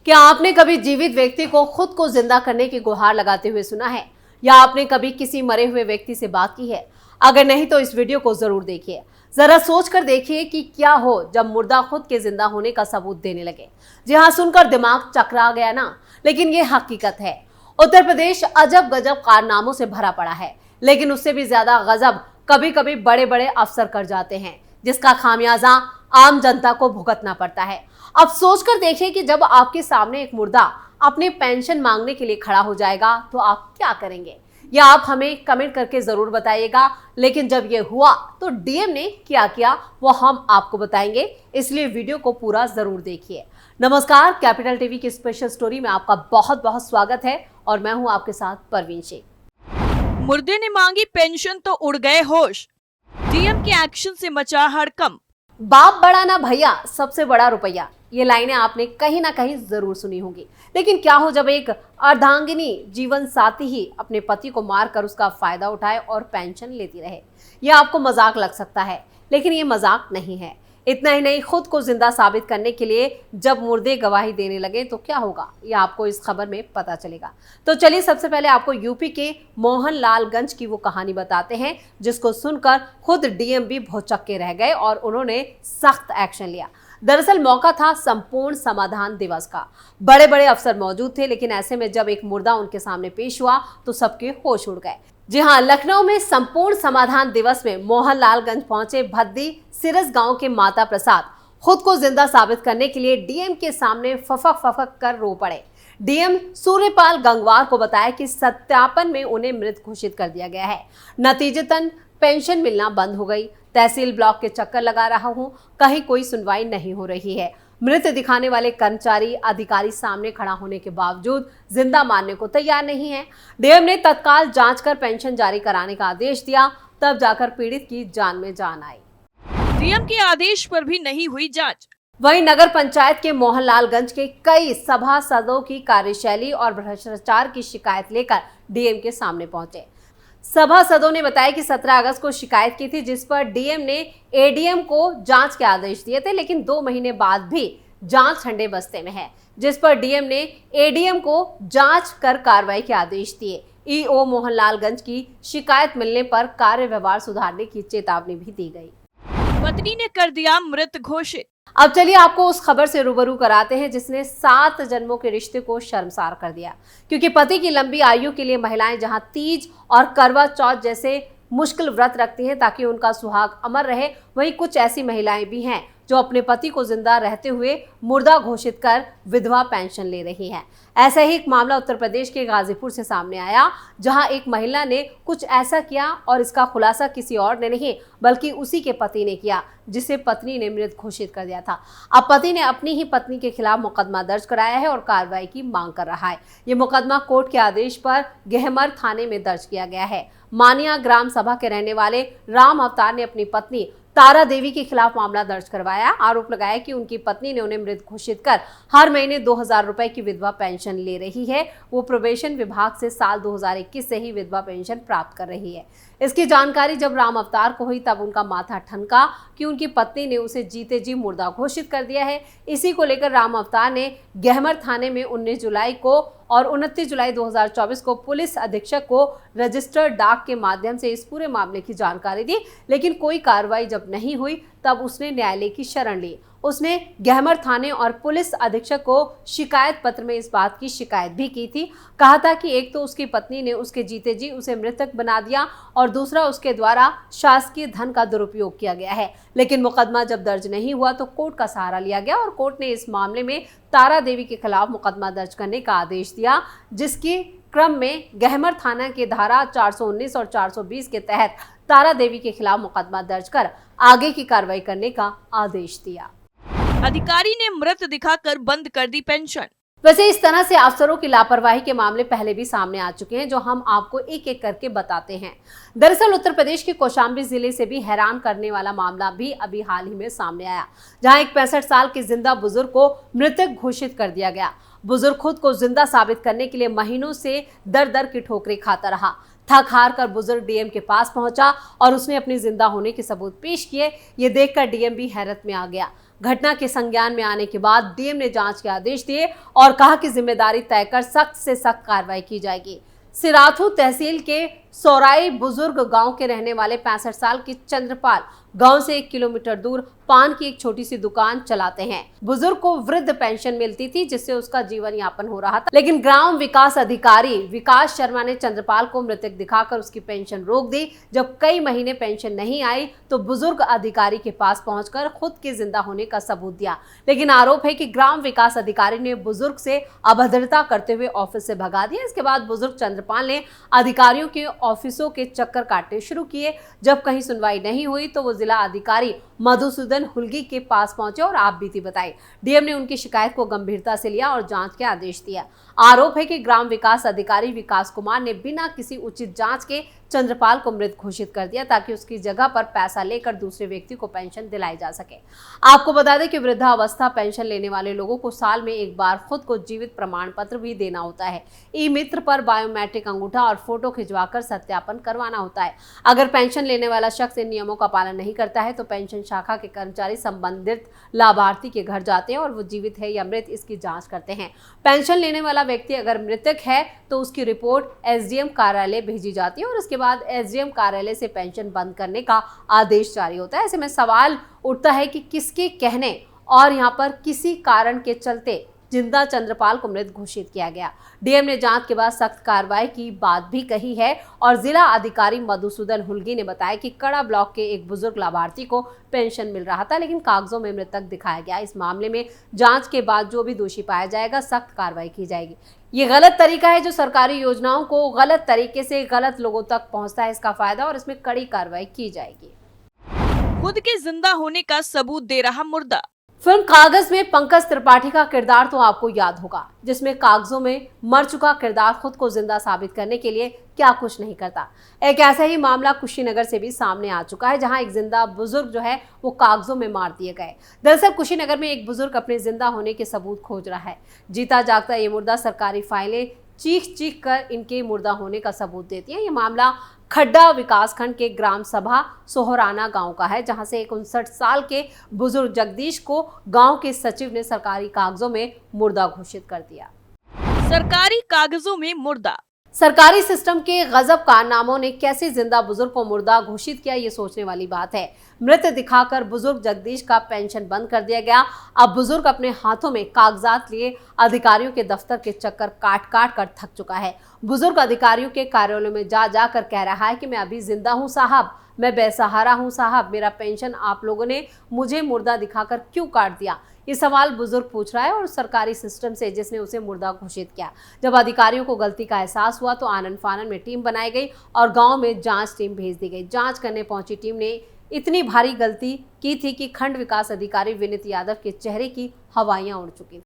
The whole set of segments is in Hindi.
क्या आपने कभी जीवित व्यक्ति को खुद को जिंदा करने की गुहार लगाते हुए सुना है, या आपने कभी किसी मरे हुए व्यक्ति से बात की है? अगर नहीं तो इस वीडियो को जरूर देखिए। जरा सोच कर देखिए कि क्या हो जब मुर्दा खुद के जिंदा होने का सबूत देने लगे। जी हाँ, सुनकर दिमाग चकरा गया ना, लेकिन ये हकीकत है। उत्तर प्रदेश अजब गजब कारनामों से भरा पड़ा है, लेकिन उससे भी ज्यादा गजब कभी कभी बड़े बड़े अफसर कर जाते हैं, जिसका खामियाजा आम जनता को भुगतना पड़ता है। अब सोच कर देखिए कि जब आपके सामने एक मुर्दा अपनी पेंशन मांगने के लिए खड़ा हो जाएगा तो आप क्या करेंगे? या आप हमें कमेंट करके जरूर बताइएगा। लेकिन जब ये हुआ तो डीएम ने क्या किया वो हम आपको बताएंगे, इसलिए वीडियो को पूरा जरूर देखिए। नमस्कार, कैपिटल टीवी की स्पेशल स्टोरी में आपका बहुत बहुत स्वागत है और मैं हूं आपके साथ परवीन शेख। मुर्दे ने मांगी पेंशन तो उड़ गए होश, डीएम के एक्शन से मचा हड़कंप। बाप बड़ा ना भैया, सबसे बड़ा रुपया, ये लाइनें आपने कहीं ना कहीं जरूर सुनी होंगी। लेकिन क्या हो जब एक अर्धांगिनी जीवन साथी ही अपने पति को मारकर उसका फायदा उठाए और पेंशन लेती रहे? यह आपको मजाक लग सकता है, लेकिन ये मजाक नहीं है। इतना ही नहीं, खुद को जिंदा साबित करने के लिए जब मुर्दे गवाही देने लगे तो क्या होगा, यह आपको इस खबर में पता चलेगा। तो चलिए सबसे पहले आपको यूपी के मोहनलालगंज की वो कहानी बताते हैं, जिसको सुनकर खुद डीएम भी भौचक्के रह गए और उन्होंने सख्त एक्शन लिया। दरअसल मौका था संपूर्ण समाधान दिवस का। बड़े बड़े अफसर मौजूद थे, लेकिन ऐसे में जब एक मुर्दा उनके सामने पेश हुआ तो सबके होश उड़ गए। जी हाँ, लखनऊ में संपूर्ण समाधान दिवस में मोहनलालगंज पहुंचे भद्दी सिरस गांव के माता प्रसाद खुद को जिंदा साबित करने के लिए डीएम के सामने फफक फफक कर रो पड़े। डीएम सूर्यपाल गंगवार को बताया कि सत्यापन में उन्हें मृत घोषित कर दिया गया है। नतीजतन पेंशन मिलना बंद हो गई। तहसील ब्लॉक के चक्कर लगा रहा हूं, कहीं कोई सुनवाई नहीं हो रही है। मृत दिखाने वाले कर्मचारी अधिकारी सामने खड़ा होने के बावजूद जिंदा मानने को तैयार नहीं है। डीएम ने तत्काल जांच कर पेंशन जारी कराने का आदेश दिया, तब जाकर पीड़ित की जान में जान आई। डीएम के आदेश पर भी नहीं हुई जांच। वहीं नगर पंचायत के मोहनलालगंज के कई सभासदों की कार्यशैली और भ्रष्टाचार की शिकायत लेकर डीएम के सामने पहुंचे। सभासदों ने बताया कि 17 अगस्त को शिकायत की थी, जिस पर डीएम ने एडीएम को जांच के आदेश दिए थे, लेकिन 2 महीने बाद भी जांच ठंडे बस्ते में है, जिस पर डीएम ने एडीएम को जांच कर कार्रवाई के आदेश दिए। ईओ मोहनलालगंज की शिकायत मिलने पर कार्य व्यवहार सुधारने की चेतावनी भी दी गई। पत्नी ने कर दिया मृत घोषित। अब चलिए आपको उस खबर से रूबरू कराते हैं जिसने 7 जन्मों के रिश्ते को शर्मसार कर दिया। क्योंकि पति की लंबी आयु के लिए महिलाएं जहां तीज और करवा चौथ जैसे मुश्किल व्रत रखती हैं ताकि उनका सुहाग अमर रहे, वहीं कुछ ऐसी महिलाएं भी हैं जो अपने पति को जिंदा रहते हुए मुर्दा घोषित कर विधवा पेंशन ले रही हैं। ऐसा ही एक मामला उत्तर प्रदेश के गाजीपुर से सामने आया, जहां एक महिला ने कुछ ऐसा किया और इसका खुलासा किसी और ने नहीं बल्कि उसी के पति ने किया, जिसे पत्नी ने मृत घोषित कर दिया था। अब पति ने अपनी ही पत्नी के खिलाफ मुकदमा दर्ज कराया है और कार्रवाई की मांग कर रहा है। ये मुकदमा कोर्ट के आदेश पर गहमर थाने में दर्ज किया गया है। मानिया ग्राम सभा के रहने वाले राम अवतार ने अपनी पत्नी तारा देवी के खिलाफ मामला दर्ज करवाया। आरोप लगाया कि उनकी पत्नी ने उन्हें मृत घोषित कर हर महीने 2000 रुपए की विधवा पेंशन ले रही है। वो प्रोबेशन विभाग से साल 2021 से ही विधवा पेंशन प्राप्त कर रही है। इसकी जानकारी जब राम अवतार को हुई तब उनका माथा ठनका कि उनकी पत्नी ने उसे जीते जी मुर्दा घोषित कर दिया है। इसी को लेकर राम अवतार ने गहमर थाने में 19 जुलाई को और 29 जुलाई 2024 को पुलिस अधीक्षक को रजिस्टर्ड डाक के माध्यम से इस पूरे मामले की जानकारी दी, लेकिन कोई कार्रवाई जब नहीं हुई तब उसने न्यायालय की शरण ली। उसने गहमर थाने और पुलिस अधीक्षक को शिकायत पत्र में इस बात की शिकायत भी की थी। कहा था कि एक तो उसकी पत्नी ने उसके जीते जी उसे मृतक बना दिया और दूसरा उसके द्वारा शासकीय धन का दुरुपयोग किया गया है। लेकिन मुकदमा जब दर्ज नहीं हुआ तो कोर्ट का सहारा लिया गया और कोर्ट ने इस मामले में तारा देवी के खिलाफ मुकदमा दर्ज करने का आदेश दिया, जिसके क्रम में गहमर थाना के धारा 419 और 420 के तहत तारा देवी के खिलाफ मुकदमा दर्ज कर आगे की कार्रवाई करने का आदेश दिया। अधिकारी ने मृत दिखाकर बंद कर दी पेंशन। वैसे इस तरह से अफसरों की लापरवाही के मामले पहले भी सामने आ चुके हैं, जो हम आपको एक एक करके बताते हैं। दरअसल उत्तर प्रदेश के कौशाम्बी जिले से भी हैरान करने वाला मामला भी अभी हाल ही में सामने आया, जहां एक 65 साल के जिंदा बुजुर्ग को मृतक घोषित कर दिया गया। बुजुर्ग खुद को जिंदा साबित करने के लिए महीनों से दर दर की ठोकरें खाता रहा। थक हार कर बुजुर्ग डीएम के पास पहुंचा और उसने अपनी जिंदा होने के सबूत पेश किए। ये देखकर डीएम भी हैरत में आ गया। घटना के संज्ञान में आने के बाद डीएम ने जांच के आदेश दिए और कहा कि जिम्मेदारी तय कर सख्त से सख्त कार्रवाई की जाएगी। सिराथू तहसील के सौराई बुजुर्ग गांव के रहने वाले 65 साल के चंद्रपाल गांव से 1 किलोमीटर दूर पान की एक छोटी सी दुकान चलाते हैं। बुजुर्ग को वृद्ध पेंशन मिलती थी जिससे उसका जीवन यापन हो रहा था, लेकिन ग्राम विकास अधिकारी विकास शर्मा ने चंद्रपाल को मृतक दिखाकर उसकी पेंशन रोक दी। जब कई महीने पेंशन नहीं आई तो बुजुर्ग अधिकारी के पास पहुंचकर खुद के जिंदा होने का सबूत दिया, लेकिन आरोप है कि ग्राम विकास अधिकारी ने बुजुर्ग से अभद्रता करते हुए ऑफिस से भगा दिया। इसके बाद बुजुर्ग चंद्रपाल ने अधिकारियों के ऑफिसों के चक्कर काटने शुरू किए। जब कहीं सुनवाई नहीं हुई तो वो जिला अधिकारी मधुसूदन हुल्गी के पास पहुंचे और आप बीती बताई। डीएम ने उनकी शिकायत को गंभीरता से लिया और जांच के आदेश दिया। आरोप है कि ग्राम विकास अधिकारी विकास कुमार ने बिना किसी उचित जांच के चंद्रपाल को मृत घोषित कर दिया ताकि उसकी जगह पर पैसा लेकर दूसरे व्यक्ति को पेंशन दिलाई जा सके। आपको बता दें कि वृद्धावस्था पेंशन लेने वाले लोगों को साल में एक बार खुद को जीवित प्रमाण पत्र भी देना होता है। ई मित्र पर बायोमेट्रिक अंगूठा और फोटो खिंचवाकर सत्यापन करवाना होता है। अगर पेंशन लेने वाला शख्स इन नियमों का पालन नहीं करता है तो पेंशन शाखा के कर्मचारी संबंधित लाभार्थी के घर जाते हैं और वो जीवित है या मृत इसकी जांच करते हैं। पेंशन लेने वाला व्यक्ति अगर मृतक है तो उसकी रिपोर्ट एसडीएम कार्यालय भेजी जाती है और उसके बाद एसडीएम कार्यालय से पेंशन बंद करने का आदेश जारी होता है। ऐसे में सवाल उठता है कि किसके कहने और यहाँ पर किसी कारण के चलते जिंदा चंद्रपाल को मृत घोषित किया गया। डीएम ने जांच के बाद सख्त कार्रवाई की बात भी कही है और जिला अधिकारी मधुसूदन हुल्गी ने बताया कि कड़ा ब्लॉक के एक बुजुर्ग लाभार्थी को पेंशन मिल रहा था लेकिन कागजों में मृतक दिखाया गया। इस मामले में जांच के बाद जो भी दोषी पाया जाएगा सख्त कार्रवाई की जाएगी। ये गलत तरीका है जो सरकारी योजनाओं को गलत तरीके से गलत लोगों तक पहुंचता है, इसका फायदा और इसमें कड़ी कार्रवाई की जाएगी। खुद के जिंदा होने का सबूत दे रहा मुर्दा। फिल्म कागज में पंकज त्रिपाठी का किरदार तो आपको याद होगा, जिसमें कागजों में मर चुका किरदार खुद को जिंदा साबित करने के लिए क्या कुछ नहीं करता। एक ऐसा ही मामला कुशीनगर से भी सामने आ चुका है जहां एक जिंदा बुजुर्ग जो है वो कागजों में मार दिए गए। दरअसल कुशीनगर में एक बुजुर्ग अपने जिंदा होने के सबूत खोज रहा है। जीता जागता ये मुर्दा सरकारी फाइलें चीख कर इनके मुर्दा होने का सबूत देती है। ये मामला खड्डा विकासखंड के ग्राम सभा सोहराना गांव का है, जहां से एक 59 साल के बुजुर्ग जगदीश को गांव के सचिव ने सरकारी कागजों में मुर्दा घोषित कर दिया। सरकारी कागजों में मुर्दा। सरकारी सिस्टम के गजब कारनामों ने कैसे जिंदा बुजुर्ग को मुर्दा घोषित किया, ये सोचने वाली बात है। मृत दिखाकर बुजुर्ग जगदीश का पेंशन बंद कर दिया गया। अब बुजुर्ग अपने हाथों में कागजात लिए अधिकारियों के दफ्तर के चक्कर काट कर थक चुका है। बुजुर्ग अधिकारियों के कार्यालयों में जा कर कह रहा है कि मैं अभी जिंदा हूं साहब, मैं बेसहारा हूं साहब, मेरा पेंशन आप लोगों ने मुझे मुर्दा दिखाकर क्यों काट दिया। ये सवाल बुजुर्ग पूछ रहा है और सरकारी सिस्टम से जिसने उसे मुर्दा घोषित किया। जब अधिकारियों को गलती का एहसास हुआ तो आनन फानन में टीम बनाई गई और गांव में जांच टीम भेज दी गई। जांच करने पहुंची टीम ने इतनी भारी गलती की थी कि खंड विकास अधिकारी विनीत यादव के चेहरे की हवाइयां उड़ चुकी।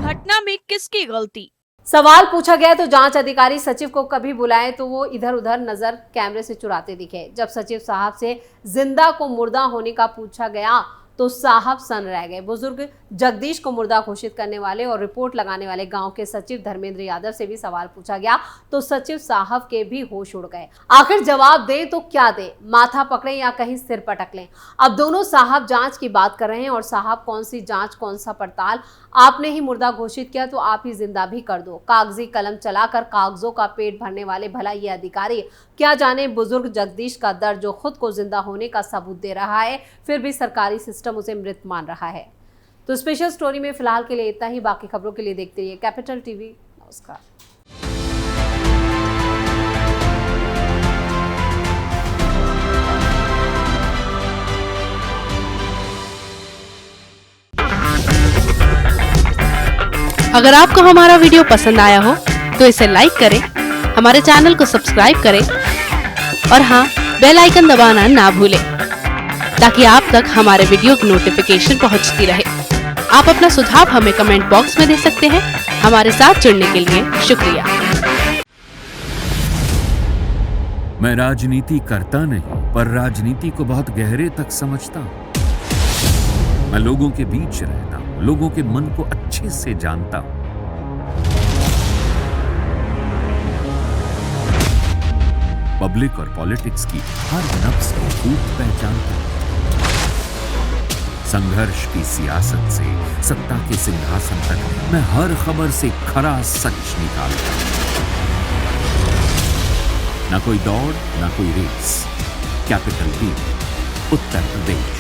घटना में किसकी गलती? सवाल पूछा गया तो जांच अधिकारी सचिव को कभी बुलाए तो वो इधर उधर नजर कैमरे से चुराते दिखे। जब सचिव साहब से जिंदा को मुर्दा होने का पूछा गया तो साहब सन रह गए। बुजुर्ग जगदीश को मुर्दा घोषित करने वाले और रिपोर्ट लगाने वाले गांव के सचिव धर्मेंद्र यादव से भी सवाल पूछा गया तो सचिव साहब के भी होश उड़ गए। आखिर जवाब दे तो क्या दे, माथा पकड़े या कहीं सिर पटक लें। अब दोनों साहब जांच की बात कर रहे हैं और साहब कौन सी जांच कौन सा पड़ताल, आपने ही मुर्दा घोषित किया तो आप ही जिंदा भी कर दो। कागजी कलम चलाकर कागजों का पेट भरने वाले भला ये अधिकारी क्या जाने बुजुर्ग जगदीश का दर्द जो खुद को जिंदा होने का सबूत दे रहा है, फिर भी सरकारी सिस्टम उसे मृत मान रहा है। तो स्पेशल स्टोरी में फिलहाल के लिए इतना ही। बाकी खबरों के लिए देखते रहिए कैपिटल टीवी। नमस्कार। अगर आपको हमारा वीडियो पसंद आया हो तो इसे लाइक करें, हमारे चैनल को सब्सक्राइब करें और हाँ, बेल आइकन दबाना ना भूलें ताकि आप तक हमारे वीडियो की नोटिफिकेशन पहुंचती रहे। आप अपना सुझाव हमें कमेंट बॉक्स में दे सकते हैं। हमारे साथ जुड़ने के लिए शुक्रिया। मैं राजनीति करता नहीं पर राजनीति को बहुत गहरे तक समझता हूं। मैं लोगों के बीच रहता हूं, लोगों के मन को अच्छे से जानता हूं। पब्लिक और पॉलिटिक्स की हर नफ्स को खूब पहचानता हूं। संघर्ष की सियासत से सत्ता के सिंहासन तक मैं हर खबर से खरा सच निकालता हूं। ना कोई दौड़, ना कोई race. Capital T, Uttar Pradesh.